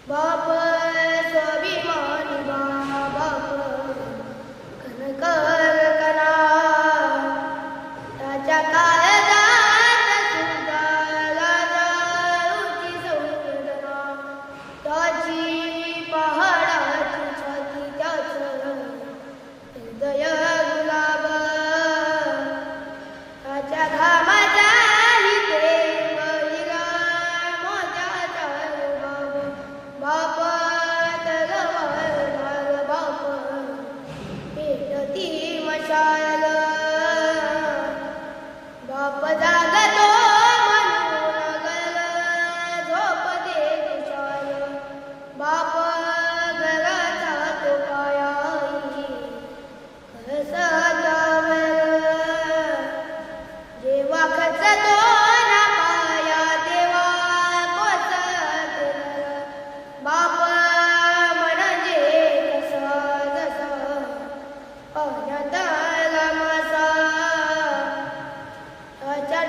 बाप स्वाभिमानी बाप कणकर कणा त्याच्या काळजात सुद्धा लाजाळूची संवेदना त्याची पहाडाची छाती त्याचं हृदय गुलाब त्याच्या घामाच्या बाप तलवारदार बाप पेटती मशाल बाप जागतो म्हणून गल झोप दे खुशाल बाप घराचा तो पायाई कसा त्यावर जेव्हा खचतो ना पाया तेव्हा कोसत बाप म्हणजे कसा जसा पाण्यातला मासा त्याच्या